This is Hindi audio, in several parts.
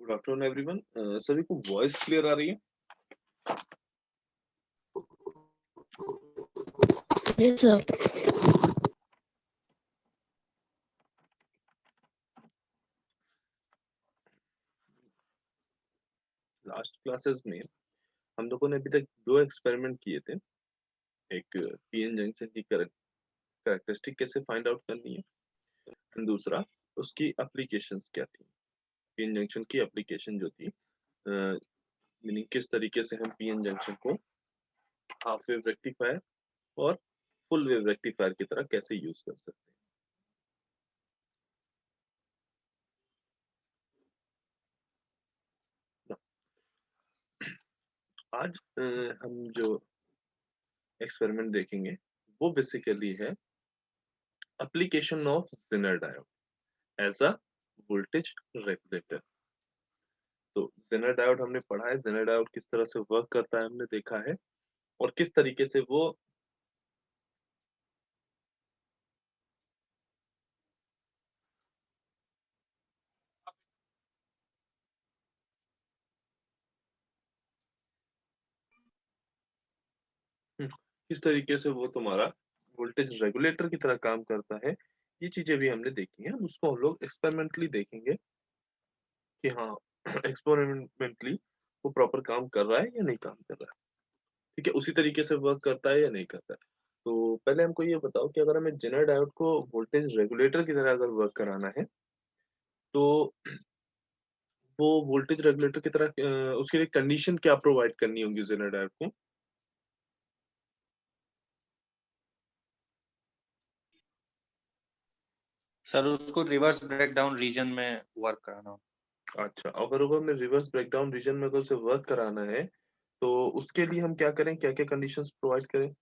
Good afternoon everyone. सभी को वॉइस क्लियर आ रही है? Yes, sir. लास्ट क्लासेस में हम लोगों ने अभी तक दो एक्सपेरिमेंट किए थे। एक पीएन जंक्शन की कैरेक्टरिस्टिक कैसे फाइंड आउट करनी है, और दूसरा उसकी एप्लीकेशंस क्या थी। पीएन जंक्शन की एप्लीकेशन जो थी, मीनिंग किस तरीके से हम पीएन जंक्शन को हाफ वेव रेक्टिफायर और फुल वेव रेक्टिफायर की तरह कैसे यूज कर सकते हैं। आज हम जो एक्सपेरिमेंट देखेंगे वो बेसिकली है application of zener diode as a voltage regulator. तो जेनर डायोड हमने पढ़ा है, जेनर डायोड किस तरह से वर्क करता है हमने देखा है, और किस तरीके से वो किस तरीके से वो तुम्हारा वोल्टेज रेगुलेटर की तरह काम करता है। ये चीजें भी हमने देखी हैं, उसको हम लोग एक्सपेरिमेंटली देखेंगे कि हाँ एक्सपेरिमेंटली वो प्रॉपर काम कर रहा है या नहीं काम कर रहा है। ठीक है, उसी तरीके से वर्क करता है या नहीं करता है। तो पहले हमको ये बताओ कि अगर हमें जेनर डायोड को वोल्टेज रेगुलेटर की तरह अगर वर्क कराना है तो वो वोल्टेज रेगुलेटर की तरह उसके लिए कंडीशन क्या प्रोवाइड करनी होगी जेनर डायोड को। सर उसको रिवर्स ब्रेकडाउन रीजन में वर्क कराना। अच्छा, अगर हमें रिवर्स ब्रेकडाउन रीजन में अगर उसे वर्क कराना है तो उसके लिए हम क्या करें, क्या क्या कंडीशंस प्रोवाइड करें।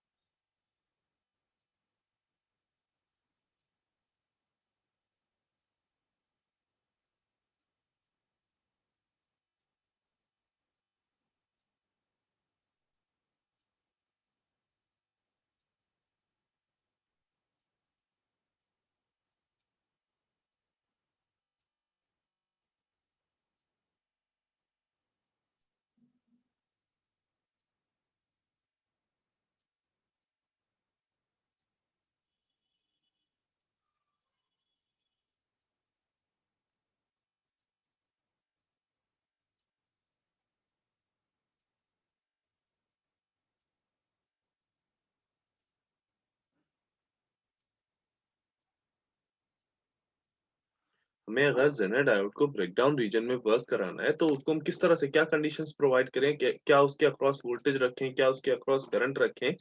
हमें अगर जेनर डायोड को ब्रेकडाउन रीजन में वर्क कराना है तो उसको हम किस तरह से क्या कंडीशंस प्रोवाइड करें, क्या उसके अक्रॉस वोल्टेज रखें, क्या उसके अक्रॉस करंट रखें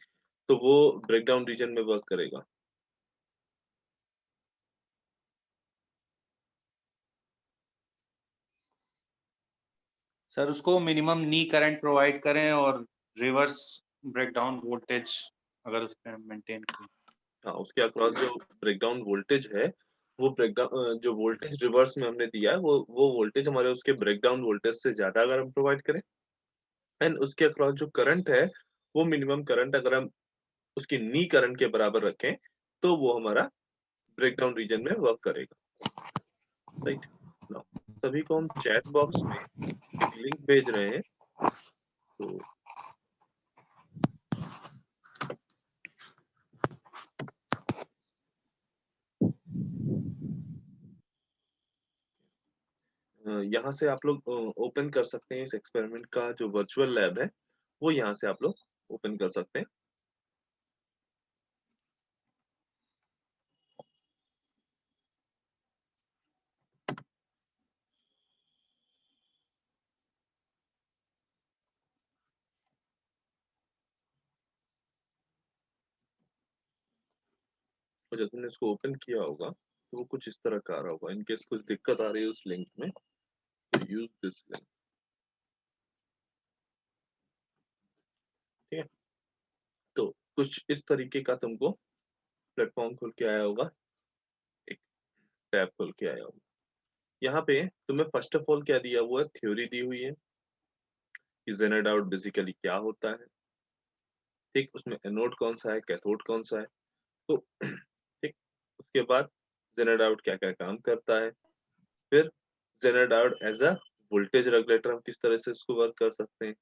तो वो ब्रेकडाउन रीजन में वर्क करेगा। सर उसको मिनिमम नी करंट प्रोवाइड करें और रिवर्स ब्रेकडाउन वोल्टेज अगर उसमें मेंटेन करें। हाँ, उसके अक्रॉस जो ब्रेकडाउन वोल्टेज है वो ब्रेकडाउन जो वोल्टेज रिवर्स में हमने दिया है वो वोल्टेज हमारे उसके ब्रेकडाउन वोल्टेज से ज्यादा अगर हम प्रोवाइड करें, एंड उसके अक्रॉस जो करंट है वो मिनिमम करंट अगर हम उसकी नी करंट के बराबर रखें तो वो हमारा ब्रेकडाउन रीजन में वर्क करेगा। राइट नाउ सभी को हम चैट बॉक्स में एक लिंक भेज रहे हैं। तो यहाँ से आप लोग ओपन कर सकते हैं इस एक्सपेरिमेंट का जो वर्चुअल लैब है वो यहाँ से आप लोग ओपन कर सकते हैं। और जब तुमने इसको ओपन किया होगा तो वो कुछ इस तरह का आ रहा होगा। इनकेस कुछ दिक्कत आ रही है उस लिंक में तो यूज दिस लिंक। ठीक है, तो कुछ इस तरीके का तुमको प्लेटफॉर्म खुल के आया होगा, एक टैब खुल के आया होगा। यहाँ पे तुम्हें फर्स्ट ऑफ ऑल क्या दिया हुआ है, थ्योरी दी हुई है कि जेनर डायोड बेसिकली क्या होता है। ठीक, उसमें एनोड कौन सा है, कैथोड कौन सा है। तो ठीक, उसके बाद जेनर डायोड क्या क्या काम करता है, फिर zener diode as a voltage regulator हम किस तरह से इसको वर्क कर सकते हैं,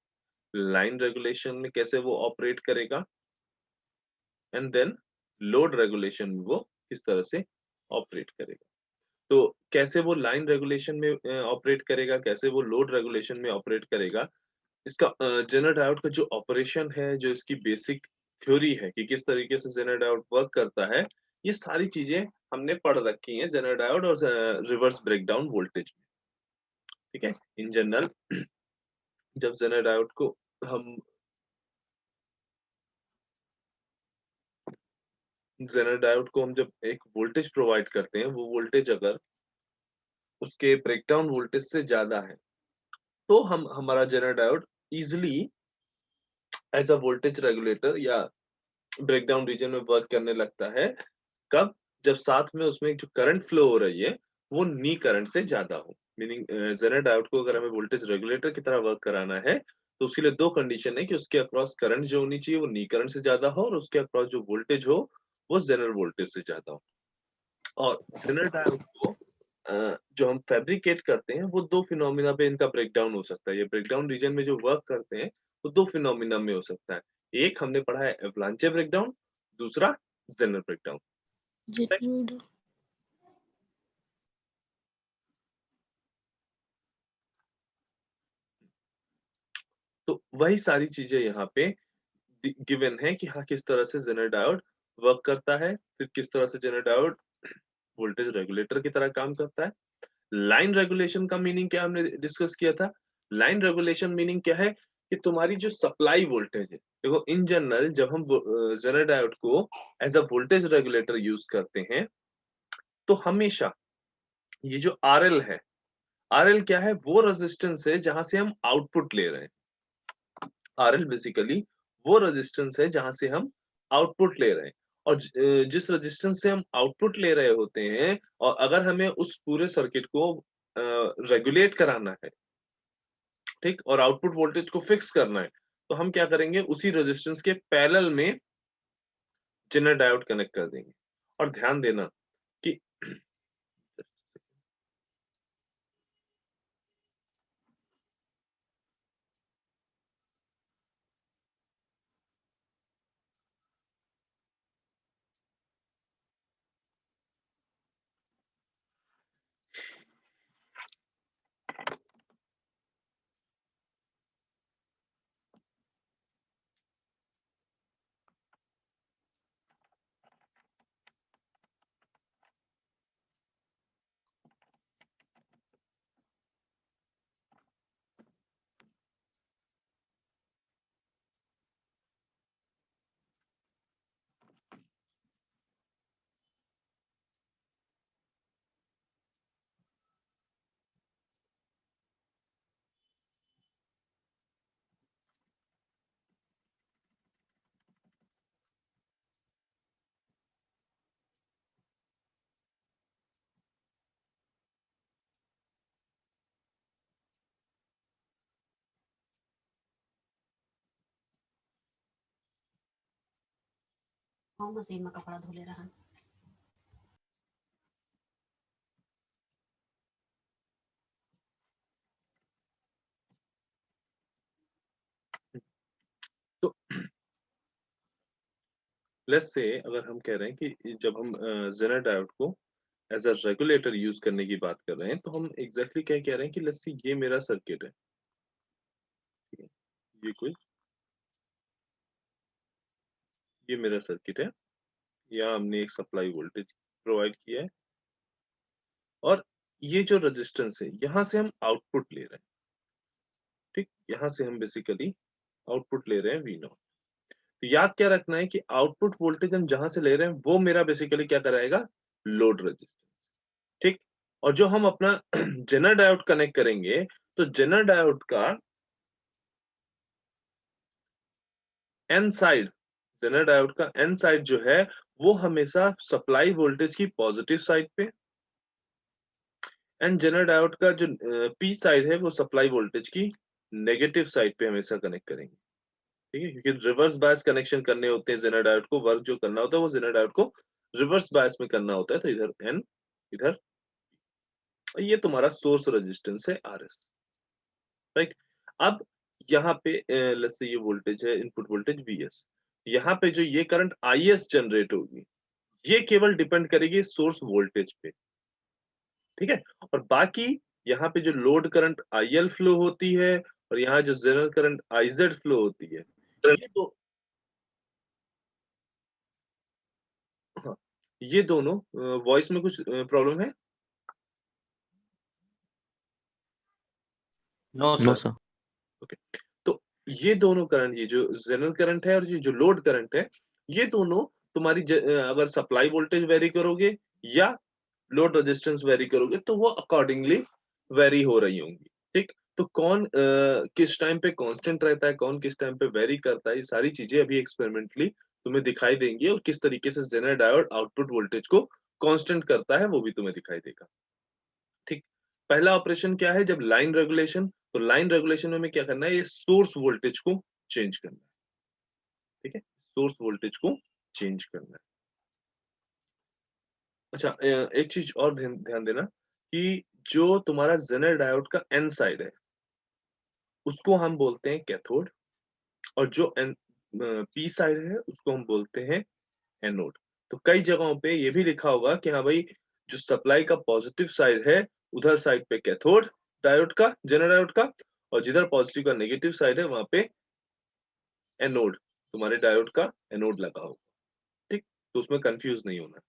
लाइन रेगुलेशन में कैसे वो ऑपरेट करेगा, एंड देन लोड रेगुलेशन में वो किस तरह से ऑपरेट करेगा। तो कैसे वो लाइन रेगुलेशन में ऑपरेट करेगा, कैसे वो लोड रेगुलेशन में ऑपरेट करेगा, इसका जेनर डायोड का जो ऑपरेशन है, जो इसकी बेसिक थ्योरी है कि किस तरीके से जेनर डायोड वर्क करता है, ये सारी चीजें हमने पढ़ रखी हैं जेनर डायोड और रिवर्स ब्रेकडाउन वोल्टेज में। ठीक है, इन जनरल जब जेनर डायोड को हम जेनर डायोड को हम जब एक वोल्टेज प्रोवाइड करते हैं, वो वोल्टेज अगर उसके ब्रेकडाउन वोल्टेज से ज्यादा है, तो हम हमारा Zener diode easily as a voltage regulator या ब्रेकडाउन रीजन में वर्क करने लगता है। कब? जब साथ में उसमें जो करंट फ्लो हो रही है, वो नी करंट से ज्यादा हो। मीनिंग जेनर डायोड को अगर हमें वोल्टेज रेगुलेटर की तरह वर्क कराना है, तो उसके लिए दो कंडीशन है कि उसके अक्रॉस करंट जो होनी चाहिए वो नी करंट से ज्यादा हो, और उसके अक्रॉस जो वोल्टेज हो वो जेनर वोल्टेज से ज्यादा हो। और जेनर डायोड को जो हम फैब्रिकेट करते हैं, वो दो फिनोमिना पे इनका ब्रेकडाउन हो सकता है। ये ब्रेकडाउन रीजन में जो वर्क करते हैं, वो दो फिनोमिना में हो सकता है। एक हमने पढ़ा है एवलांचे ब्रेकडाउन, दूसरा जेनर ब्रेकडाउन। जेनर तो वही सारी चीजें यहाँ पे गिवन है कि हाँ, किस तरह से जेनर डायोड वर्क करता है, फिर किस तरह से जेनर डायोड वोल्टेज रेगुलेटर की तरह काम करता है। लाइन रेगुलेशन का मीनिंग क्या हमने डिस्कस किया था। लाइन रेगुलेशन मीनिंग क्या है कि तुम्हारी जो सप्लाई वोल्टेज है, देखो इन जनरल जब हम जेनर डायोड को as a voltage regulator use करते हैं, तो हमेशा ये जो आरएल है, आरएल क्या है, वो रेजिस्टेंस है जहां से हम आउटपुट ले रहे हैं। आरएल बेसिकली वो रेजिस्टेंस है जहां से हम आउटपुट ले रहे हैं। और जिस रेजिस्टेंस से हम आउटपुट ले रहे होते हैं, और अगर हमें उस पूरे सर्किट को रेगुलेट कराना है, ठीक, और आउटपुट वोल्टेज को फिक्स करना है, तो हम क्या करेंगे, उसी रेजिस्टेंस के पैरेलल में जेनर डायोड कनेक्ट कर देंगे। और ध्यान देना कि मशीन में कपड़ा धोले रहन। तो लेट्स से अगर हम कह रहे हैं कि जब हम जेनर डायोड को एज अ रेगुलेटर यूज करने की बात कर रहे हैं, तो हम एग्जैक्टली क्या कह रहे हैं कि लेट्स से ये मेरा सर्किट है, ठीक है, ये मेरा सर्किट है, यहाँ हमने एक सप्लाई वोल्टेज प्रोवाइड किया है, और ये जो रेजिस्टेंस है, यहाँ से हम आउटपुट ले रहे हैं। ठीक, यहाँ से हम बेसिकली आउटपुट ले रहे हैं वी नॉट। तो याद क्या रखना है कि आउटपुट वोल्टेज हम जहां से ले रहे हैं, वो मेरा बेसिकली क्या कराएगा, लोड रेजिस्टेंस। ठीक, और जो हम अपना जेनर डायोड कनेक्ट करेंगे, तो जेनर डायोड का एन साइड, जेनर डायोड का एन साइड जो है, वो हमेशा सप्लाई वोल्टेज की पॉजिटिव साइड पे, एंड जेनर डायोड का जो पी साइड है, वो सप्लाई वोल्टेज की नेगेटिव साइड पे हमेशा कनेक्ट करेंगे। ठीक है, क्योंकि रिवर्स बायस कनेक्शन करने होते हैं, जेनर डायोड को वर्क जो करना होता है, वो जेनर डायोड को रिवर्स बायस में करना होता है। तो इधर एन, इधर, और ये तुम्हारा सोर्स रेजिस्टेंस है आरएस। राइट। अब यहाँ पे लेट्स से ये वोल्टेज है, इनपुट वोल्टेज Vs, यहाँ पे जो ये करंट Is जनरेट होगी, ये केवल डिपेंड करेगी सोर्स वोल्टेज पे, ठीक है। और बाकी यहाँ पे जो लोड करंट IL फ्लो होती है और यहाँ जो जनरल करंट IZ फ्लो होती है, ये तो हाँ, ये दोनों वॉइस में कुछ प्रॉब्लम है? No no sir. Sir. Okay. तो ये दोनों करंट, ये जो जनरल करंट है और ये जो लोड करंट है, ये दोनों तुम्हारी अगर सप्लाई वोल्टेज वेरी करोगे या लोड रेजिस्टेंस वेरी करोगे तो वो अकॉर्डिंगली वेरी हो रही होंगी, ठीक। तो कौन किस टाइम पे कांस्टेंट रहता है, कौन किस टाइम पे वेरी करता है, ये सारी चीजें अभी एक्सपेरिमेंटली तुम्हें दिखाई देंगी, और किस तरीके से जेनर डायोड आउटपुट वोल्टेज को कांस्टेंट करता है वो भी तुम्हें दिखाई देगा, ठीक। पहला ऑपरेशन क्या है, जब लाइन रेगुलेशन, तो लाइन रेगुलेशन में हमें क्या करना है, ये सोर्स वोल्टेज को चेंज करना है, ठीक है, सोर्स वोल्टेज को चेंज करना है। अच्छा, एक चीज और ध्यान ध्यान देना कि जो तुम्हारा जेनर डायोड का एन साइड है उसको हम बोलते हैं कैथोड, और जो एन पी साइड है उसको हम बोलते हैं एनोड। तो कई जगहों पे ये भी लिखा होगा कि हाँ भाई, जो सप्लाई का पॉजिटिव साइड है उधर साइड पे कैथोड डायोड का, जेनर डायोड का, और जिधर पॉजिटिव का नेगेटिव साइड है वहां पे एनोड, तुम्हारे डायोड का एनोड लगा होगा, ठीक। तो उसमें कंफ्यूज नहीं होना।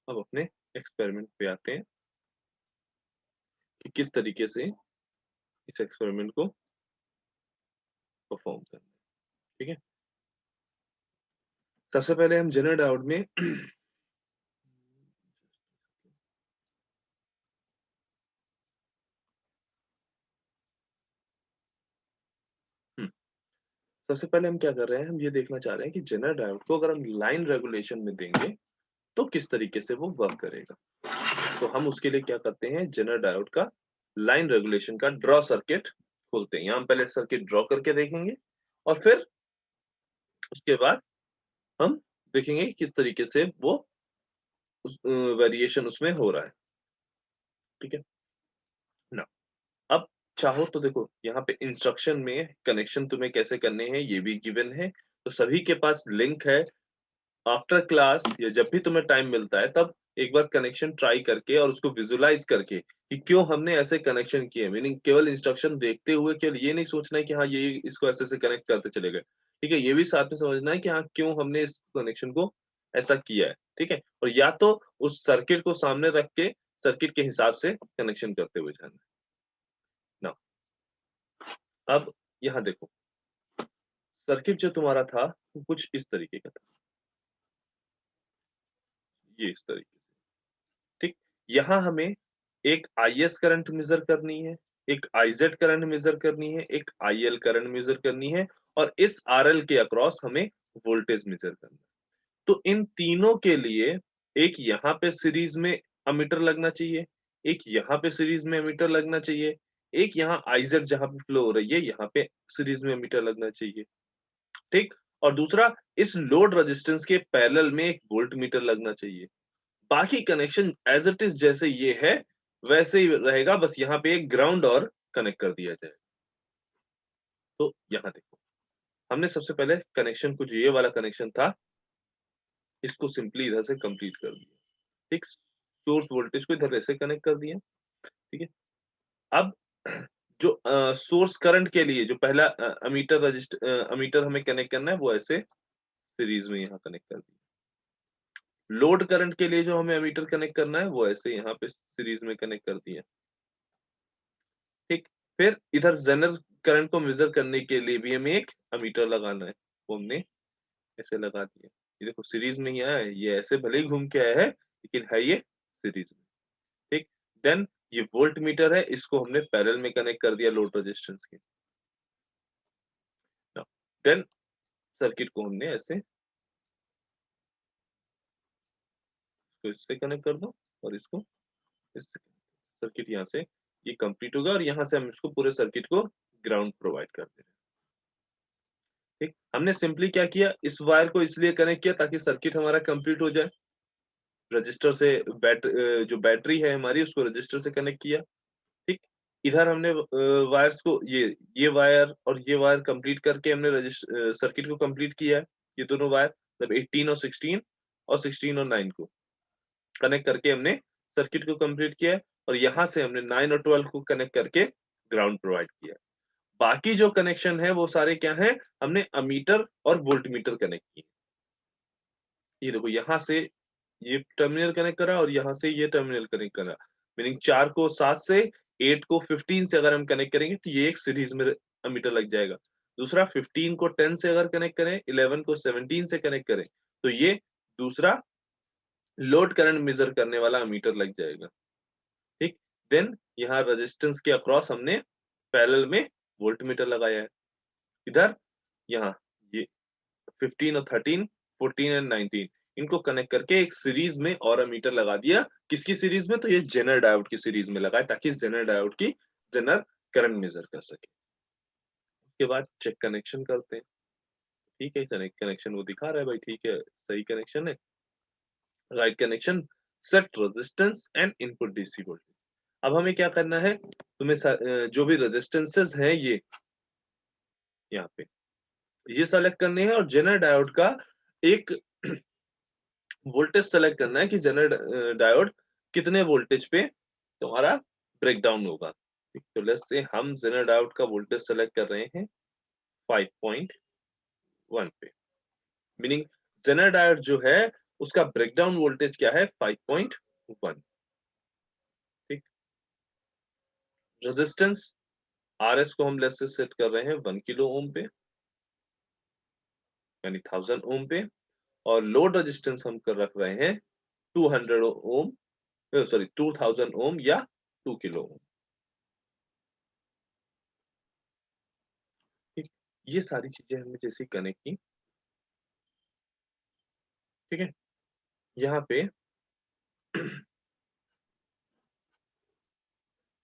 अब अपने एक्सपेरिमेंट पे आते हैं कि किस तरीके से इस एक्सपेरिमेंट को परफॉर्म करना है, ठीक है। सबसे पहले हम जेनर डायोड में सबसे पहले हम क्या कर रहे हैं, हम ये देखना चाह रहे हैं कि जेनर डायोड को अगर हम लाइन रेगुलेशन में देंगे तो किस तरीके से वो वर्क करेगा। तो हम उसके लिए क्या करते हैं, जेनर डायोड का लाइन रेगुलेशन का ड्रॉ सर्किट खोलते हैं। यहाँ हम पहले सर्किट ड्रॉ करके देखेंगे और फिर उसके बाद हम देखेंगे कि किस तरीके से वो उस वेरिएशन उसमें हो रहा है, ठीक है ना। अब चाहो तो देखो यहाँ पे इंस्ट्रक्शन में कनेक्शन तुम्हें कैसे करने हैं ये भी गिवन है, तो सभी के पास लिंक है। आफ्टर क्लास या जब भी तुम्हें टाइम मिलता है तब एक बार कनेक्शन ट्राई करके और उसको विजुलाइज करके कि क्यों हमने ऐसे कनेक्शन किए, मीनिंग केवल इंस्ट्रक्शन देखते हुए केवल ये नहीं सोचना है कि हाँ ये इसको ऐसे से कनेक्ट करते चले गए, ठीक है। ये भी साथ में समझना है कि हाँ क्यों हमने इस कनेक्शन को ऐसा किया है, ठीक है। और या तो उस सर्किट को सामने रख के सर्किट के हिसाब से कनेक्शन करते हुए जाना है ना। अब यहाँ देखो, सर्किट जो तुम्हारा था वो कुछ इस तरीके का था, ये इस तरीके से, ठीक। यहाँ हमें एक IS करंट मेजर करनी है, एक IZ करंट मेजर करनी है, एक IL करंट मेजर करनी है, और इस RL के अक्रॉस हमें वोल्टेज मेजर करना है। तो इन तीनों के लिए एक यहाँ पे सीरीज में अमीटर लगना चाहिए, एक यहाँ पे सीरीज में अमीटर लगना चाहिए, एक यहाँ IZ जहाँ पे फ्लो हो रही है यहाँ पे सीरीज में अमीटर लगना चाहिए, ठीक। और दूसरा, इस लोड रेजिस्टेंस के पैरेलल में एक वोल्ट मीटर लगना चाहिए। बाकी कनेक्शन एज इट इज जैसे ये है वैसे ही रहेगा, बस यहाँ पे एक ग्राउंड और कनेक्ट कर दिया जाए। तो यहाँ देखो, हमने सबसे पहले कनेक्शन को, जो ये वाला कनेक्शन था इसको सिंपली इधर से कंप्लीट कर दिया, ठीक। सोर्स वोल्टेज को इधर ऐसे कनेक्ट कर दिया, ठीक है। अब जो सोर्स करंट के लिए जो पहला अमीटर हमें कनेक्ट करना है वो ऐसे सीरीज में यहाँ कनेक्ट कर दिया। लोड करंट के लिए जो हमें अमीटर कनेक्ट करना है वो ऐसे यहाँ पे सीरीज में कनेक्ट कर दिया, ठीक। फिर इधर जेनर करंट को मेजर करने के लिए भी हमें एक अमीटर लगाना है, वो हमने ऐसे लगा दिया। ये देखो सीरीज में ही आया है, ये ऐसे भले ही घूम के आया है लेकिन है ये सीरीज में, ठीक। देन ये वोल्ट मीटर है, इसको हमने पैरेलल में कनेक्ट कर दिया लोड रेजिस्टेंस के। देन सर्किट को हमने ऐसे इसको इससे कनेक्ट कर दो और इसको इससे, सर्किट यहाँ से ये कंप्लीट होगा और यहाँ से हम इसको पूरे सर्किट को ग्राउंड प्रोवाइड कर दे रहे हैं, ठीक। हमने सिंपली क्या किया, इस वायर को इसलिए कनेक्ट किया ताकि सर्किट हमारा कंप्लीट हो जाए। रजिस्टर से जो बैटरी है हमारी उसको रजिस्टर से कनेक्ट किया, ठीक। इधर हमने वायर्स को ये वायर और ये वायर कंप्लीट करके हमने सर्किट को कंप्लीट किया है। ये दोनों वायर मतलब 18 और 16 और 16 और 9 को कनेक्ट करके हमने सर्किट को कंप्लीट किया है और यहाँ से हमने 9 और 12 को कनेक्ट करके ग्राउंड प्रोवाइड किया है। बाकी जो कनेक्शन है वो सारे क्या हैं, हमने अमीटर और वोल्टमीटर कनेक्ट किए। ये देखो यहाँ से ये टर्मिनल कनेक्ट करा और यहाँ से ये टर्मिनल कनेक्ट करा, मीनिंग 4 को 7 से, 8 को 15 से अगर हम कनेक्ट करेंगे तो ये एक सीरीज में अमीटर लग जाएगा। दूसरा 15 को 10 से अगर कनेक्ट करें, 11 को 17 से कनेक्ट करें तो ये दूसरा लोड करंट मेजर करने वाला अमीटर लग जाएगा। ठीक, देन यहाँ रेजिस्टेंस के अक्रॉस हमने पैरेलल में वोल्टमीटर लगाया है। इधर यहाँ ये 15 और 13, 14 एंड 19 इनको कनेक्ट करके एक सीरीज में और अमीटर लगा दिया। किसकी सीरीज में? तो ये जेनर डायोड की सीरीज में लगाए ताकि जेनर डायोड की जेनर करंट मेजर कर सके। उसके बाद चेक कनेक्शन करते हैं। ठीक है, कनेक्शन वो दिखा रहा है भाई, ठीक है सही कनेक्शन है, right connection, set resistance and input DC voltage. अब हमें क्या करना है, तुम्हें जो भी रेजिस्टेंसेस हैं ये यहाँ पे ये सेलेक्ट करने हैं और जेनर डायोड का एक वोल्टेज सेलेक्ट करना है कि जेनर डायोड कितने वोल्टेज पे तुम्हारा ब्रेकडाउन होगा। तो लेट्स से हम जेनर डायोड का वोल्टेज सेलेक्ट कर रहे हैं 5.1 पे, मीनिंग जेनर डायोड जो है उसका ब्रेकडाउन वोल्टेज क्या है 5.1। ठीक, रेजिस्टेंस आरएस को हम लेट्स से सेट कर रहे हैं 1 किलो ओम पे यानी 1000 ओम पे, और लोड रेजिस्टेंस हम कर रख रहे हैं 200 ओम, सॉरी 2000 ओम या 2 किलो ओम। ठीक, ये सारी चीजें हमने जैसे कनेक्ट की। ठीक है, यहाँ पे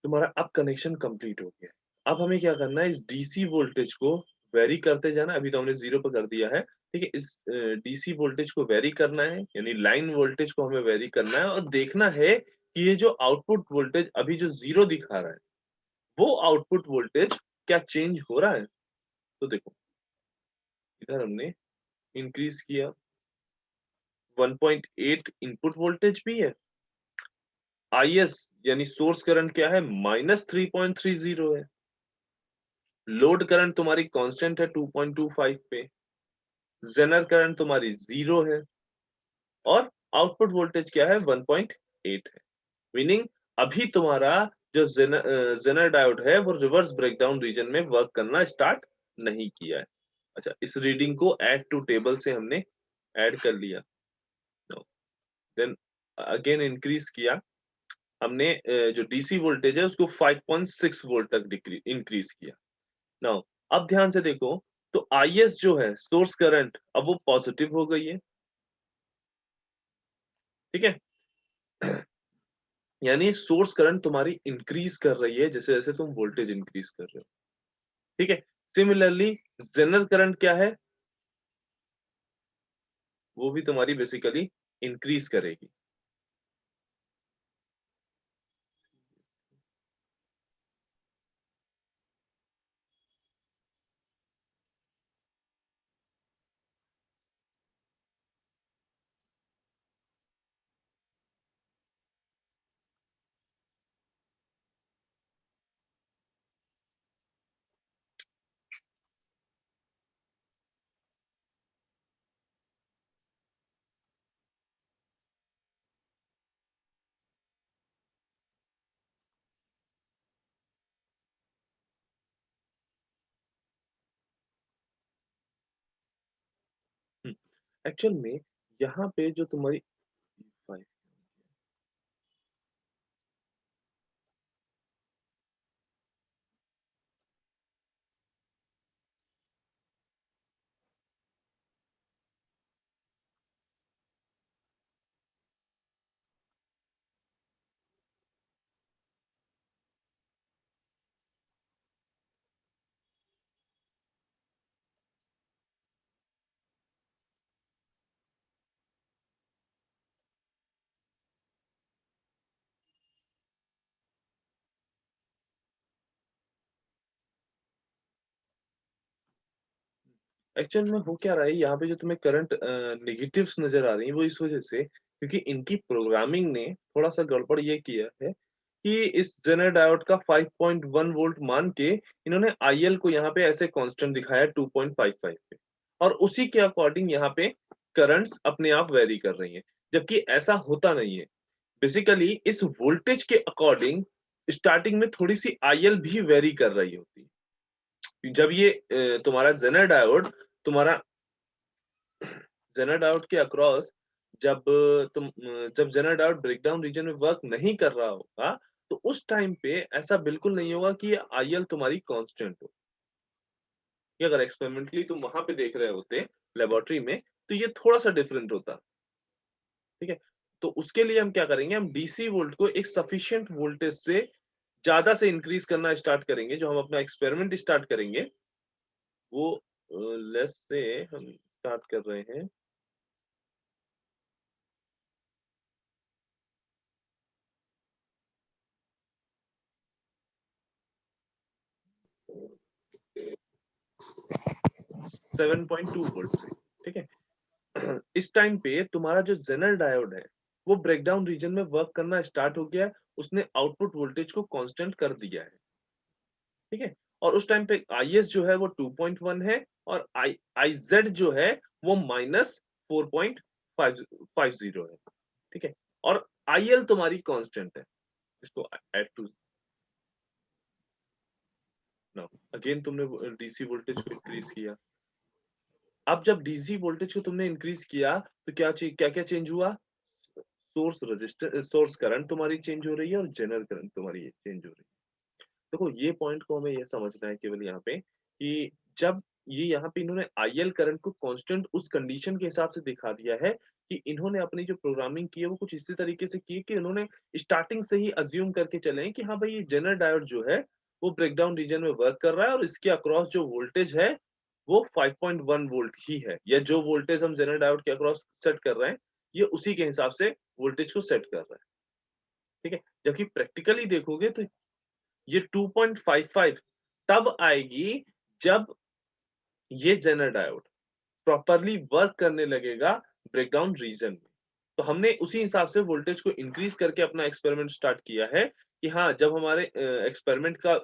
तुम्हारा अब कनेक्शन कंप्लीट हो गया है। अब हमें क्या करना है, इस डीसी वोल्टेज को वेरी करते जाना। अभी तो हमने 0 पर कर दिया है। ठीक है, इस डीसी वोल्टेज को वेरी करना है, यानी लाइन वोल्टेज को हमें वेरी करना है और देखना है कि ये जो आउटपुट वोल्टेज अभी जो 0 दिखा रहा है वो आउटपुट वोल्टेज क्या चेंज हो रहा है। तो देखो इधर हमने इंक्रीज किया, 1.8 इनपुट वोल्टेज भी है, IS यानी सोर्स करंट क्या है -3.30 है, लोड करंट तुम्हारी कांस्टेंट है 2.25 पे, जेनर करंट तुम्हारी 0 है और आउटपुट वोल्टेज क्या है 1.8 है। मीनिंग अभी तुम्हारा जो जेनर डायोड है वो रिवर्स ब्रेकडाउन रीजन में वर्क करना स्टार्ट नहीं किया है। अच्छा, इस रीडिंग को ऐड टू टेबल से हमने ऐड कर लिया, देन अगेन इंक्रीज किया हमने, जो डीसी वोल्टेज है उसको 5.6 वोल्ट तक इंक्रीज किया। नाउ अब ध्यान से देखो तो IS जो है सोर्स करंट अब वो पॉजिटिव हो गई है। ठीक है, यानी सोर्स करंट तुम्हारी इंक्रीज कर रही है जैसे जैसे तुम वोल्टेज इंक्रीज कर रहे हो। ठीक है, सिमिलरली जनरल करंट क्या है, वो भी तुम्हारी बेसिकली इंक्रीज करेगी। एक्चुअल में यहाँ पे जो तुम्हारी एक्चुअल में हो क्या रहा है, यहाँ पे जो तुम्हें करंट नेगेटिव्स नजर आ रही हैं वो इस वजह से क्योंकि इनकी प्रोग्रामिंग ने थोड़ा सा गड़बड़ ये किया है कि इस जेनर डायोड का 5.1 वोल्ट मान के इन्होंने आईएल को यहाँ पे ऐसे कांस्टेंट दिखाया 2.55 पे, और उसी के अकॉर्डिंग यहाँ पे करंट्स अपने आप वेरी कर रही हैं, जबकि ऐसा होता नहीं है। बेसिकली इस वोल्टेज के अकॉर्डिंग स्टार्टिंग में थोड़ी सी आईएल भी वेरी कर रही होती है। जब ये तुम्हारा जेनर डायोड तुम्हारा जेनर डायोड के अक्रॉस जब जब जेनर डायोड ब्रेकडाउन रीजन में वर्क नहीं कर रहा होगा तो उस टाइम पे ऐसा बिल्कुल नहीं होगा कि ये आईएल तुम्हारी कांस्टेंट हो। ये अगर एक्सपेरिमेंटली तुम वहां पे देख रहे होते लेबोरेटरी में तो ये थोड़ा सा डिफरेंट होता। ठीक है, तो उसके लिए हम क्या करेंगे, हम डीसी वोल्ट को एक सफिशिएंट वोल्टेज से ज्यादा से इंक्रीज करना स्टार्ट करेंगे। जो हम अपना एक्सपेरिमेंट स्टार्ट करेंगे वो लेस से हम स्टार्ट कर रहे हैं 7.2 वोल्ट से। ठीक है, इस टाइम पे तुम्हारा जो जेनर डायोड है वो ब्रेकडाउन रीजन में वर्क करना स्टार्ट हो गया है, उसने आउटपुट वोल्टेज को कांस्टेंट कर दिया है। ठीक है, और उस टाइम पे आईएस जो है वो 2.1 है और आईजेड जो है वो माइनस 4.50 है। ठीक है, और आईएल तुम्हारी कांस्टेंट है। इसको ऐड टू नाउ अगेन तुमने डीसी वोल्टेज को इंक्रीज किया। अब जब डीसी वोल्टेज को तुमने इंक्रीज किया तो क्या क्या चेंज हुआ, सोर्स रजिस्टर सोर्स करंट तुम्हारी चेंज हो रही है और जनरल करंट तुम्हारी चेंज हो रही है। देखो ये पॉइंट को हमें ये समझना है केवल यहाँ पे कि जब ये यहाँ पे इन्होंने आईएल करंट को कांस्टेंट उस कंडीशन के हिसाब से दिखा दिया है कि इन्होंने अपनी जो प्रोग्रामिंग की है वो कुछ इसी तरीके से की है कि उन्होंने स्टार्टिंग से ही अज्यूम करके चले हैं कि हाँ भाई ये जनरल डायोड जो है वो ब्रेकडाउन रीजन में वर्क कर रहा है और इसके अक्रॉस जो वोल्टेज है वो 5.1 वोल्ट ही है, या जो वोल्टेज हम जनरल डायोड के अक्रॉस सेट कर रहे हैं ये उसी के हिसाब से वोल्टेज को सेट कर रहा है। ठीक है, जबकि प्रैक्टिकली देखोगे तो ये 2.55 तब आएगी जब ये जेनर डायोड प्रॉपरली वर्क करने लगेगा ब्रेकडाउन रीजन में। तो हमने उसी हिसाब से वोल्टेज को इंक्रीज करके अपना एक्सपेरिमेंट स्टार्ट किया है कि हाँ जब हमारे एक्सपेरिमेंट का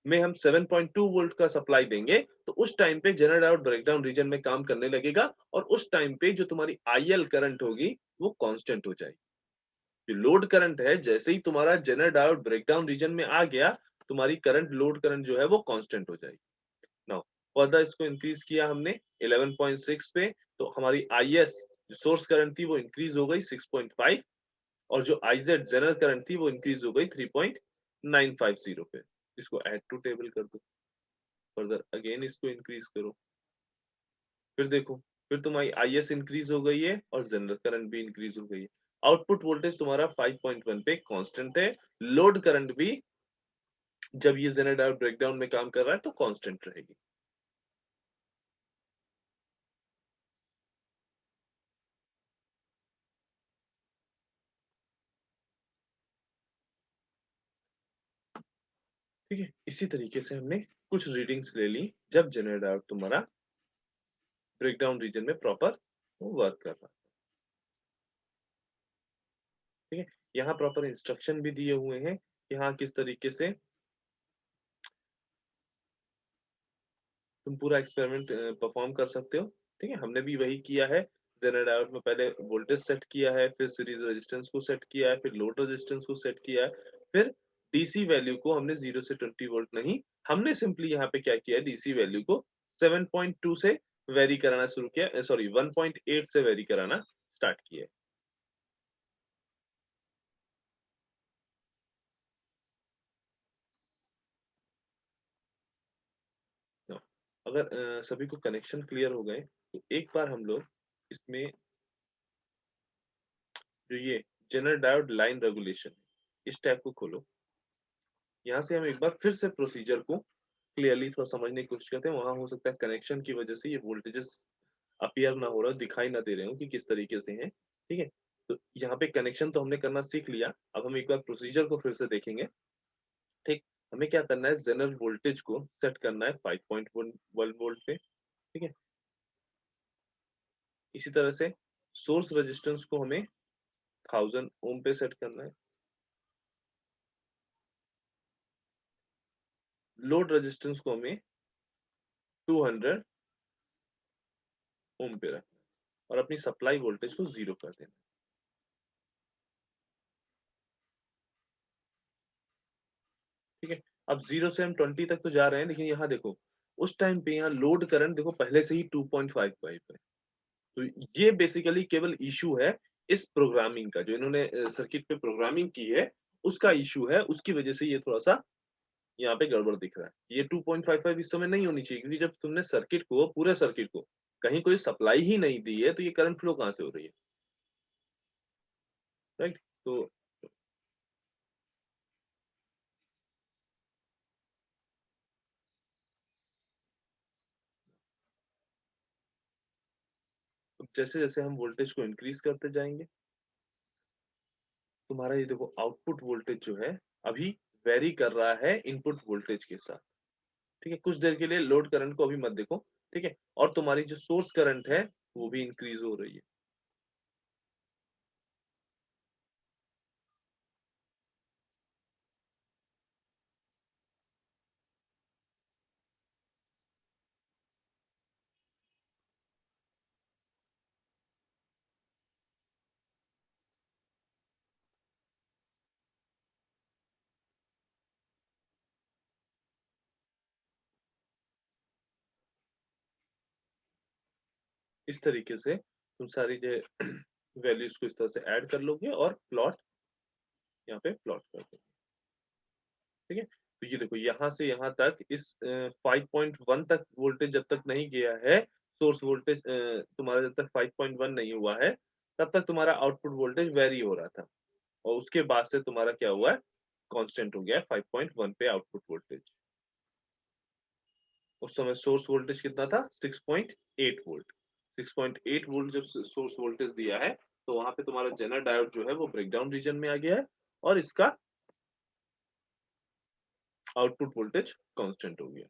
में हम 7.2 वोल्ट का सप्लाई देंगे तो उस टाइम पे जेनर डायोड ब्रेकडाउन रीजन में काम करने लगेगा और उस टाइम पे जो तुम्हारी आईएल करंट होगी वो कांस्टेंट हो जाएगी। जो लोड करंट है जैसे ही तुम्हारा जेनर डायोड ब्रेकडाउन रीजन में आ गया तुम्हारी करंट लोड करंट जो है वो कांस्टेंट हो जाएगी। नाउ फर्दर इसको इंक्रीज किया हमने 11.6 पे तो हमारी आईएस जो सोर्स करंट थी वो इंक्रीज हो गई 6.5 और जो आईजेड जेनरल करंट थी वो इंक्रीज हो गई 3.950 पे। इसको ऐड टू टेबल कर दो, फर्दर अगेन इसको इंक्रीज करो, फिर देखो फिर तुम्हारी आईएस इंक्रीज हो गई है और जनरल करंट भी इंक्रीज हो गई है। आउटपुट वोल्टेज तुम्हारा 5.1 पे कांस्टेंट है, लोड करंट भी जब ये जेनर डायोड ब्रेकडाउन में काम कर रहा है तो कांस्टेंट रहेगी। ठीक है, इसी तरीके से हमने कुछ रीडिंग्स ले ली जब जेनर डायोड तुम्हारा ब्रेकडाउन रीजन में प्रॉपर वर्क कर रहा है। ठीक है, यहाँ प्रॉपर इंस्ट्रक्शन भी दिए हुए हैं कि हाँ किस तरीके से तुम पूरा एक्सपेरिमेंट परफॉर्म कर सकते हो। ठीक है, हमने भी वही किया है। जेनर डायोड में पहले वोल्टेज सेट किया है, फिर सीरीज रेजिस्टेंस को सेट किया है, फिर लोड रेजिस्टेंस को सेट किया है, फिर डीसी वैल्यू को हमने 0 से 20 वोल्ट नहीं, हमने सिंपली यहाँ पे क्या किया है डीसी वैल्यू को 7.2 से वेरी कराना शुरू किया, सॉरी 1.8 से वेरी कराना स्टार्ट किया है। तो अगर सभी को कनेक्शन क्लियर हो गए तो एक बार हम लोग इसमें जो ये जनरल डायोड लाइन रेगुलेशन इस टैब को खोलो। यहाँ से हम एक बार फिर से प्रोसीजर को क्लियरली थोड़ा समझने की कोशिश करते हैं। वहां हो सकता है कनेक्शन की वजह से ये वोल्टेजेस अपीयर ना हो रहा, दिखाई ना दे रहे हो कि किस तरीके से हैं। ठीक है, तो यहाँ पे कनेक्शन तो हमने करना सीख लिया, अब हम एक बार प्रोसीजर को फिर से देखेंगे। ठीक, हमें क्या करना है, जनरल वोल्टेज को सेट करना है 5.1 वोल्ट पे। ठीक है, इसी तरह से सोर्स रेजिस्टेंस को हमें 1000 ओम पे सेट करना है। लोड रेजिस्टेंस को हमें 200 ओम पे रखना है और अपनी सप्लाई वोल्टेज को 0 कर देना है। ठीक है, अब 0 से हम 20 तक तो जा रहे हैं, लेकिन यहाँ देखो उस टाइम पे यहाँ लोड करंट देखो पहले से ही 2.55 है। तो ये बेसिकली केवल इशू है इस प्रोग्रामिंग का, जो इन्होंने सर्किट पे प्रोग्रामिंग की है उसका इशू है, उसकी वजह से ये थोड़ा सा यहाँ पे गड़बड़ दिख रहा है। ये 2.55 इस समय नहीं होनी चाहिए, क्योंकि जब तुमने सर्किट को, पूरे सर्किट को कहीं कोई सप्लाई ही नहीं दी है तो ये करंट फ्लो कहाँ से हो रही है, राइट? तो जैसे जैसे हम वोल्टेज को इंक्रीज करते जाएंगे, तुम्हारा ये देखो आउटपुट वोल्टेज जो है अभी वेरी कर रहा है इनपुट वोल्टेज के साथ। ठीक है, कुछ देर के लिए लोड करंट को अभी मत देखो। ठीक है, और तुम्हारी जो सोर्स करंट है वो भी इंक्रीज हो रही है। इस तरीके से तुम सारी जो वैल्यूज को इस तरह से ऐड कर लोगे और प्लॉट यहाँ पे प्लॉट कर दोगे। ठीक है, तो ये देखो यहाँ से यहाँ तक इस 5.1 तक वोल्टेज जब तक नहीं गया है, सोर्स वोल्टेज तुम्हारा जब तक 5.1 नहीं हुआ है तब तक तुम्हारा आउटपुट वोल्टेज वेरी हो रहा था, और उसके बाद से तुम्हारा क्या हुआ है, कांस्टेंट हो गया है 5.1 पे आउटपुट वोल्टेज। उस समय सोर्स वोल्टेज कितना था, 6.8 वोल्ट। 6.8 वोल्ट जब सोर्स वोल्टेज दिया है तो वहां पे तुम्हारा जेनर डायोड जो है वो ब्रेकडाउन रीजन में आ गया है और इसका आउटपुट वोल्टेज कांस्टेंट हो गया।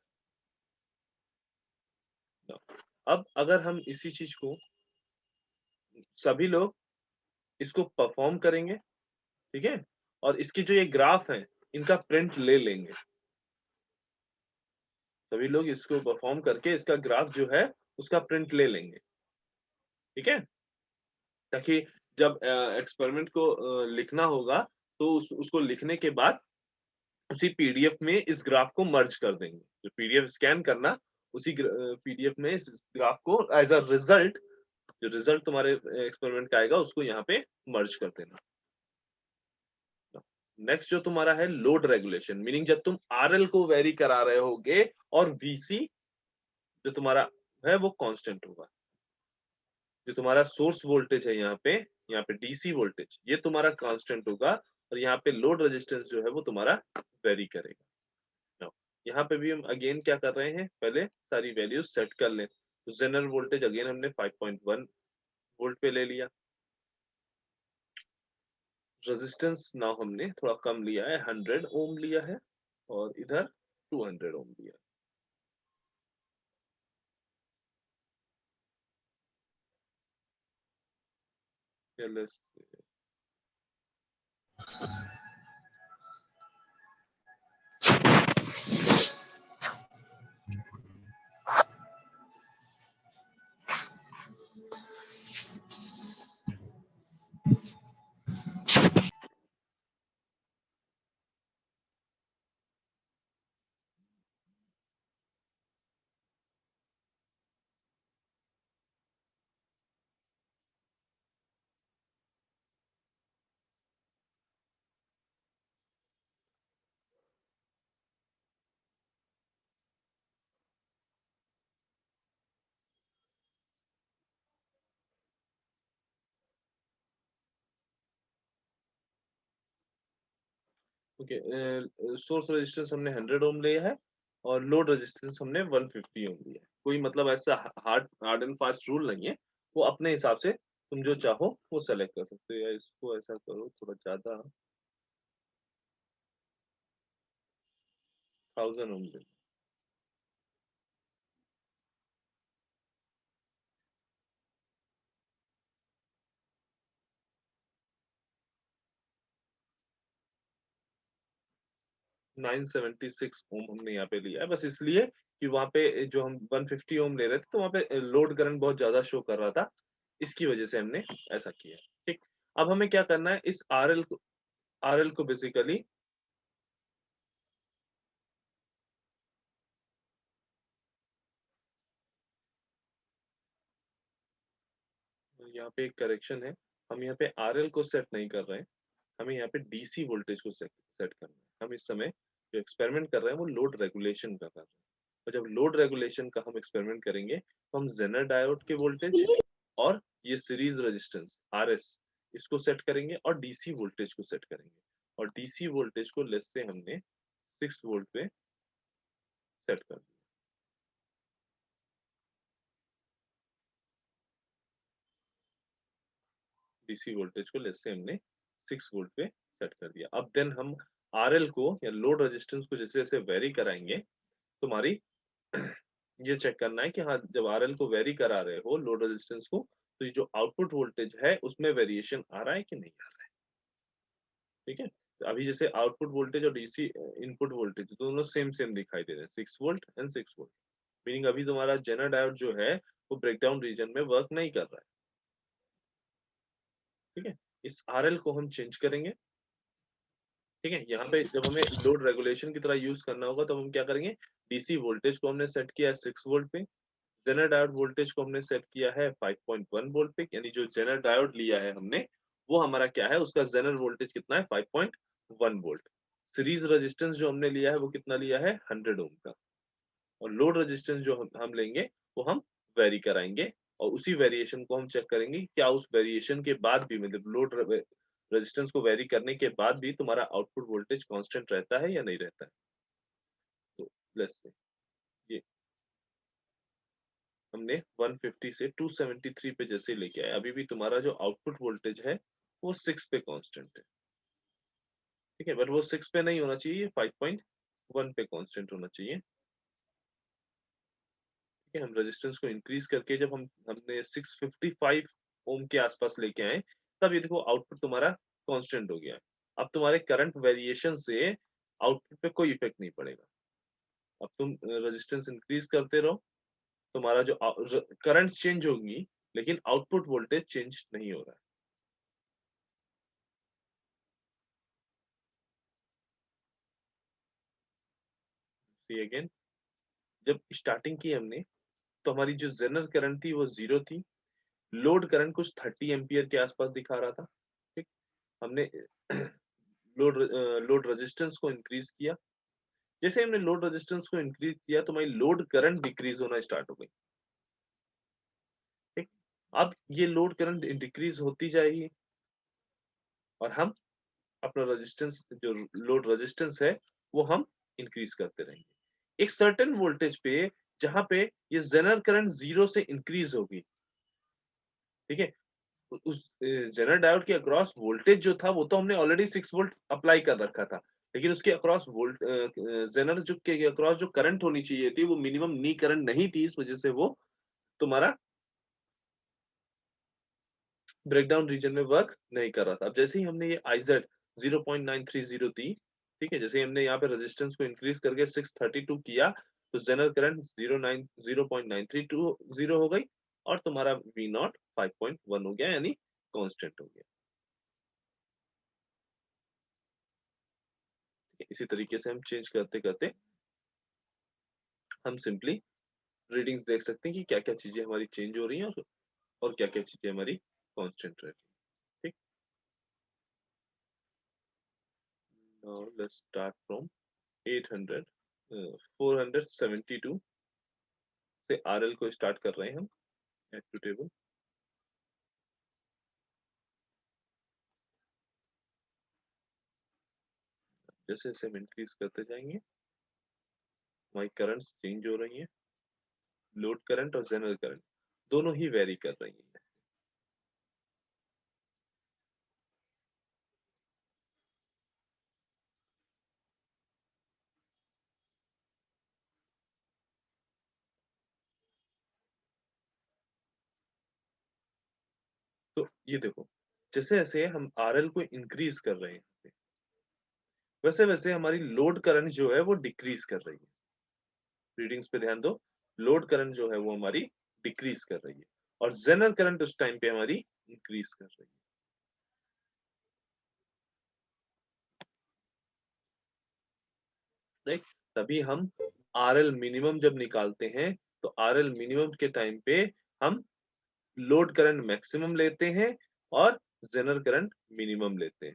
अब अगर हम इसी चीज को सभी लोग इसको परफॉर्म करेंगे, ठीक है, और इसकी जो ये ग्राफ है इनका प्रिंट ले लेंगे, सभी लोग इसको परफॉर्म करके इसका ग्राफ जो है उसका प्रिंट ले लेंगे। ठीक है, ताकि जब एक्सपेरिमेंट को लिखना होगा तो उसको लिखने के बाद उसी पीडीएफ में इस ग्राफ को मर्ज कर देंगे। जो पीडीएफ स्कैन करना, उसी पीडीएफ में इस ग्राफ को एज अ रिजल्ट, जो रिजल्ट तुम्हारे एक्सपेरिमेंट का आएगा उसको यहाँ पे मर्ज कर देना। नेक्स्ट जो तुम्हारा है लोड रेगुलेशन, मीनिंग जब तुम आरएल को वेरी करा रहे होगे और वीसी जो तुम्हारा है वो कांस्टेंट होगा। जो तुम्हारा सोर्स वोल्टेज है यहाँ पे डीसी वोल्टेज ये तुम्हारा कांस्टेंट होगा, और यहाँ पे लोड रेजिस्टेंस जो है वो तुम्हारा वेरी करेगा। Now, यहाँ पे भी हम अगेन क्या कर रहे हैं, पहले सारी वैल्यूज सेट कर लें। तो जनरल वोल्टेज अगेन हमने 5.1 वोल्ट पे ले लिया। रेजिस्टेंस नाउ हमने थोड़ा कम लिया है, 100 ओम लिया है, और इधर 200 ओम लिया है। let's ओके, सोर्स रेजिस्टेंस हमने 100 ओम लिया है और लोड रेजिस्टेंस हमने 150 ओम लिया है। कोई मतलब ऐसा hard hard and fast rule नहीं है, वो अपने हिसाब से तुम जो चाहो वो सेलेक्ट कर सकते हो। या इसको ऐसा करो थोड़ा ज्यादा, 1000 ओम ले। 976 ओम हमने यहाँ पे लिया है, बस इसलिए कि वहाँ पे जो हम 150 ओम ले रहे थे तो वहाँ पे लोड करंट बहुत ज्यादा शो कर रहा था, इसकी वजह से हमने ऐसा किया। ठीक, अब हमें क्या करना है, इस आरएल को बेसिकली यहाँ पे एक करेक्शन है, हम यहाँ पे आरएल को सेट नहीं कर रहे हैं, हमें यहाँ पे डीसी वोल्टेज को सेट करना है। हम इस समय जो एक्सपेरिमेंट कर रहे हैं वो लोड रेगुलेशन का कर रहे हैं, और जब लोड रेगुलेशन का हम एक्सपेरिमेंट करेंगे तो हम जेनर डायोड के वोल्टेज और ये सीरीज रेजिस्टेंस आरएस इसको सेट करेंगे और डीसी वोल्टेज को सेट करेंगे, और डीसी वोल्टेज को लेस से हमने 6 वोल्ट पे सेट कर दिया। डीसी वोल्टेज को लेस से हमने 6 वोल्ट पे सेट कर दिया। अब देन हम आरएल को या लोड रेजिस्टेंस को जैसे जैसे वेरी कराएंगे, तुम्हारी ये चेक करना है कि हाँ जब आरएल को वेरी करा रहे हो लोड रेजिस्टेंस को, तो ये जो आउटपुट वोल्टेज है उसमें वेरिएशन आ रहा है कि नहीं आ रहा है। ठीक है, तो अभी जैसे आउटपुट वोल्टेज और डीसी इनपुट वोल्टेज दोनों सेम सेम दिखाई दे रहे हैं, 6 वोल्ट एंड 6 वोल्ट, मीनिंग अभी तुम्हारा जेनर डायोड जो है वो ब्रेकडाउन रीजन में वर्क नहीं कर रहा है। ठीक है, इस आरएल को हम चेंज करेंगे। ठीक है, यहाँ पे जब हमें लोड रेगुलेशन की तरह यूज करना होगा तो हम क्या करेंगे, डीसी वोल्टेज को हमने सेट किया है 6 वोल्ट पे, जेनर डायोड वोल्टेज को हमने सेट किया है 5.1 वोल्ट पे, यानी जो जेनर डायोड लिया है हमने वो हमारा क्या है, उसका जेनर वोल्टेज कितना है 5.1 वोल्ट। सीरीज रेजिस्टेंस जो हमने लिया है वो कितना लिया है 100 ओम का, और लोड रेजिस्टेंस जो हम लेंगे वो हम वेरी कराएंगे, और उसी वेरिएशन को हम चेक करेंगे कि क्या उस वेरिएशन के बाद भी, मतलब लोड रेजिस्टेंस को वेरी करने के बाद भी तुम्हारा आउटपुट वोल्टेज कांस्टेंट रहता है या नहीं रहता है। तो लेट्स से ये हमने 150 से 273 पे जैसे लेके आए, अभी भी तुम्हारा जो आउटपुट वोल्टेज है वो 6 पे कांस्टेंट है। ठीक है, बट वो 6 पे नहीं होना चाहिए, 5.1 पे कांस्टेंट होना चाहिए। ठीक है, हम रेजिस्टेंस को इंक्रीज करके जब हमने 655 ओम के आसपास लेके आए, तब ये देखो आउटपुट तुम्हारा कांस्टेंट हो गया है। अब तुम्हारे करंट वेरिएशन से आउटपुट पे कोई इफेक्ट नहीं पड़ेगा। अब तुम रेजिस्टेंस इंक्रीज करते रहो, तुम्हारा जो करंट चेंज होगी लेकिन आउटपुट वोल्टेज चेंज नहीं हो रहा है। सी अगेन, जब स्टार्टिंग की हमने तो हमारी जो जेनर करंट थी वो 0 थी, लोड करंट कुछ 30 एम्पियर के आसपास दिखा रहा था। ठीक, हमने लोड रेजिस्टेंस को इंक्रीज किया, जैसे हमने लोड रेजिस्टेंस को इंक्रीज किया तो हमारी लोड करंट डिक्रीज होना स्टार्ट हो गई। ठीक, अब ये लोड करंट डिक्रीज होती जाएगी और हम अपना रेजिस्टेंस जो लोड रेजिस्टेंस है वो हम इंक्रीज करते रहेंगे एक सर्टेन वोल्टेज पे, जहां पे ये जेनर करंट 0 से इंक्रीज होगी। ठीक है, उस जेनर डायोड के अक्रॉस वोल्टेज जो था वो तो हमने ऑलरेडी 6 वोल्ट अप्लाई कर रखा था, लेकिन उसके अक्रॉस वोल्ट जेनर जो के अक्रॉस जो करंट होनी चाहिए थी वो मिनिमम नी करंट नहीं थी, इस वजह से वो तुम्हारा ब्रेकडाउन रीजन में वर्क नहीं कर रहा था। अब जैसे ही हमने ये आईजेड 0.930 थी, ठीक है, जैसे ही हमने यहाँ पे रेजिस्टेंस को इंक्रीज करके 632 किया तो जेनरल करंट 0.932 हो गई, और तुम्हारा वी नॉट 5.1 हो गया, यानी कांस्टेंट हो गया। इसी तरीके से हम चेंज करते करते हम सिंपली रीडिंग्स देख सकते हैं कि क्या क्या चीजें हमारी चेंज हो रही हैं और क्या क्या चीजें हमारी कांस्टेंट रह रही हैं। ठीक, नाउ लेट्स स्टार्ट फ्रॉम 800 472 से आरएल को स्टार्ट कर रहे हैं हम एड टू टेबल। जैसे जैसे हम इंक्रीज करते जाएंगे हमारी करंट्स चेंज हो रही हैं, लोड करंट और जनरल करंट दोनों ही वेरी कर रही हैं। तो ये देखो, जैसे जैसे हम आरएल को इंक्रीज कर रहे हैं वैसे वैसे हमारी लोड करंट जो है वो डिक्रीज कर रही है। रीडिंग्स पे ध्यान दो, लोड करंट जो है वो हमारी डिक्रीज कर रही है और जेनरल करंट उस टाइम पे हमारी इंक्रीज कर रही है। राइट, तभी हम आरएल मिनिमम जब निकालते हैं तो आरएल मिनिमम के टाइम पे हम लोड करंट मैक्सिमम लेते हैं और जेनरल करंट मिनिमम लेते हैं।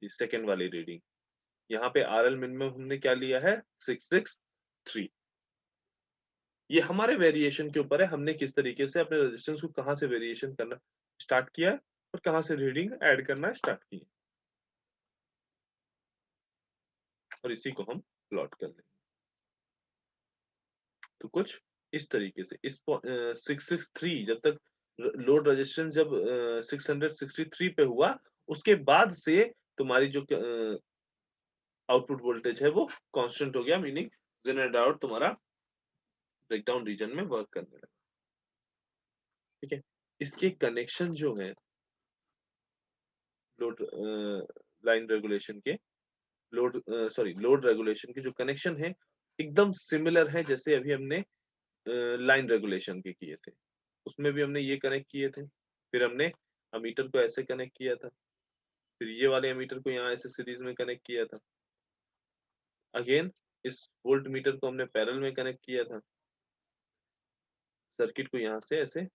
सेकेंड वाली रीडिंग, यहाँ पे आरएल मिनिमम हमने क्या लिया है 663। ये हमारे वेरिएशन के ऊपर है, हमने किस तरीके से अपने रेजिस्टेंस को कहां से वेरिएशन करना स्टार्ट किया है और कहां से रीडिंग ऐड करना स्टार्ट की, और इसी को हम प्लॉट कर लेंगे। तो कुछ इस तरीके से इस 663 जब तक लोड रेजिस्टेंस जब 663 पे हुआ, उसके बाद से तुम्हारी जो आउटपुट वोल्टेज है वो कांस्टेंट हो गया, मीनिंग जनरेट आउट तुम्हारा ब्रेकडाउन रीजन में वर्क करने लगा। ठीक है, इसके कनेक्शन जो है लोड लाइन रेगुलेशन के लोड रेगुलेशन के जो कनेक्शन है एकदम सिमिलर है जैसे अभी हमने लाइन रेगुलेशन के किए थे। उसमें भी हमने ये कनेक्ट किए थे, फिर हमने अमीटर को ऐसे कनेक्ट किया था, फिर ये वाले अमीटर को यहाँ ऐसे सीरीज में कनेक्ट किया था, अगेन इस वोल्ट मीटर को हमने पैरेलल में कनेक्ट किया था, सर्किट को यहाँ से ऐसे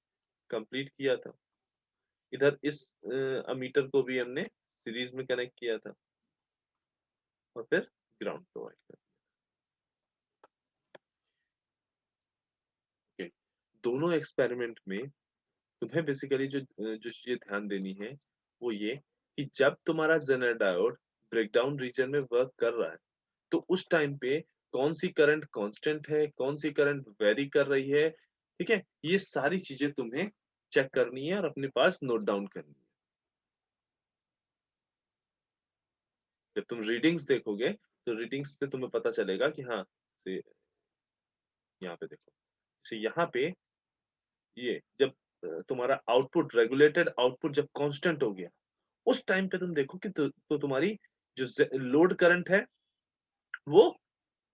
कंप्लीट किया था, इधर इस अमीटर को भी हमने सीरीज में कनेक्ट किया था और फिर ग्राउंड प्रोवाइड कर दिया। दोनों एक्सपेरिमेंट में तुम्हें बेसिकली जो चीजें ध्यान देनी है वो ये कि जब तुम्हारा जेनर डायोड ब्रेकडाउन रीजन में वर्क कर रहा है तो उस टाइम पे कौन सी करंट कांस्टेंट है, कौन सी करंट वेरी कर रही है। ठीक है, ये सारी चीजें तुम्हें चेक करनी है और अपने पास नोट डाउन करनी है। जब तुम रीडिंग्स देखोगे तो रीडिंग्स से तुम्हें पता चलेगा कि हाँ, से यहाँ पे देखो, से यहाँ पे ये जब तुम्हारा आउटपुट रेगुलेटेड आउटपुट जब कांस्टेंट हो गया उस टाइम पे तुम देखो कि तो तुम्हारी जो लोड करंट है वो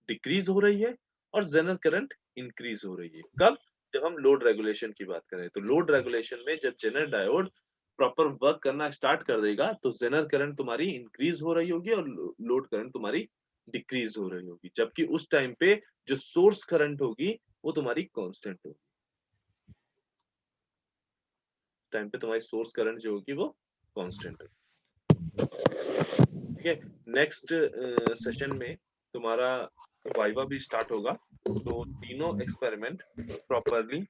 डिक्रीज हो रही है और जनरल करंट इंक्रीज हो रही है। कब? जब हम लोड रेगुलेशन की बात करें तो लोड रेगुलेशन में जब जेनर डायोड प्रॉपर वर्क करना स्टार्ट कर देगा तो जेनर करंट तुम्हारी इंक्रीज हो रही होगी और लोड करंट तुम्हारी डिक्रीज हो रही होगी, जबकि उस टाइम पे जो सोर्स करंट होगी वो तुम्हारी कांस्टेंट होगी। टाइम पे तुम्हारी सोर्स करंट जो होगी वो कांस्टेंट होगी। ठीक है, नेक्स्ट सेशन में तुम्हारा वाइवा भी स्टार्ट होगा, तो तीनों एक्सपेरिमेंट प्रॉपरली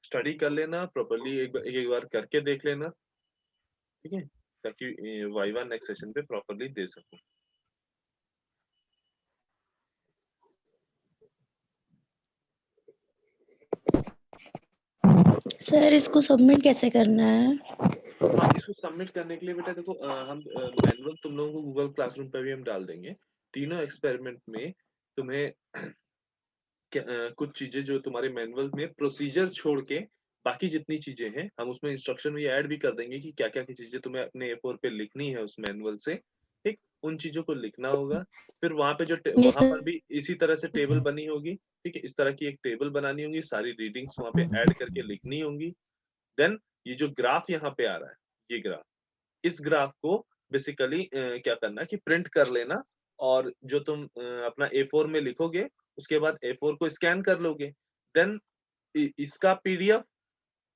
स्टडी कर लेना, प्रॉपरली एक बार करके देख लेना। ठीक है, ताकि वाइवा नेक्स्ट सेशन पे प्रॉपरली दे सकूं। सर इसको सबमिट कैसे करना है? हाँ, इसको सबमिट करने के लिए बेटा देखो हम मैनुअल तुम लोगों को गूगल क्लासरूम पे भी हम डाल देंगे। तीनों एक्सपेरिमेंट में तुम्हें कुछ चीजें जो तुम्हारे मैनुअल में प्रोसीजर छोड़ के बाकी जितनी चीजें हैं हम उसमें इंस्ट्रक्शन में ये ऐड भी कर देंगे कि क्या क्या की चीजें तुम्हें अपने A4 पे लिखनी है उस मैनुअल से। ठीक, उन चीजों को लिखना होगा। फिर वहां पे ये वहां पर सर भी इसी तरह से टेबल बनी होगी। ठीक है, इस तरह की एक टेबल बनानी होगी, सारी रीडिंग्स वहां पे ऐड करके लिखनी होंगी। देन ये जो ग्राफ यहाँ पे आ रहा है, ये ग्राफ, इस ग्राफ को बेसिकली क्या करना है कि प्रिंट कर लेना और जो तुम अपना A4 में लिखोगे उसके बाद A4 को स्कैन कर लोगे। देन इसका पीडीएफ,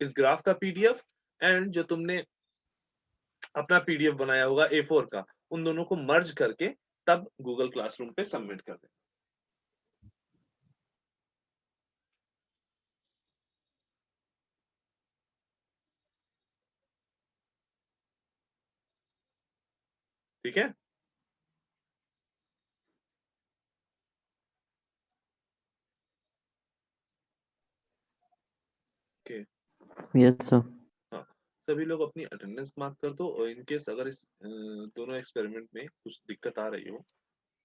इस ग्राफ का पीडीएफ एंड जो तुमने अपना पीडीएफ बनाया होगा A4 का, उन दोनों को मर्ज करके तब गूगल क्लासरूम पे सबमिट कर देना। ठीक है, ओके। Yes sir. हाँ, सभी लोग अपनी अटेंडेंस मार्क कर दो और इनकेस अगर इस दोनों एक्सपेरिमेंट में कुछ दिक्कत आ रही हो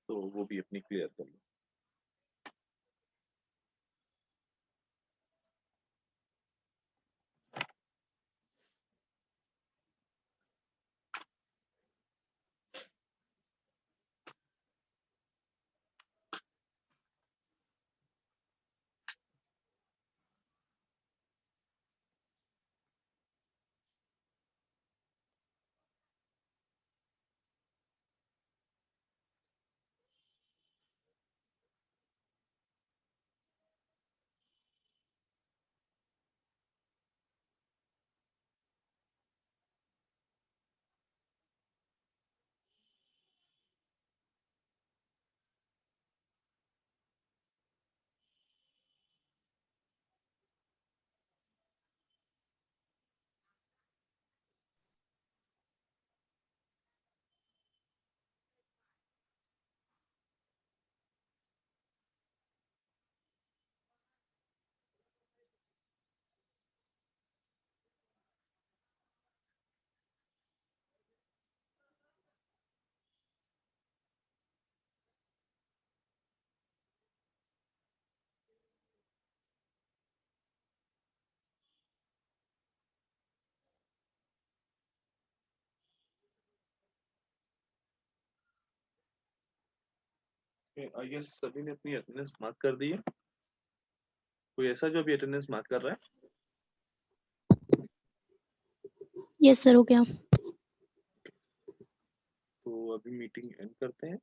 तो वो भी अपनी क्लियर कर लो। आई गेस सभी ने अपनी अटेंडेंस मार्क कर दी है। कोई ऐसा जो अभी अटेंडेंस मार्क कर रहा है? यस सर, हो गया। तो अभी मीटिंग एंड करते हैं।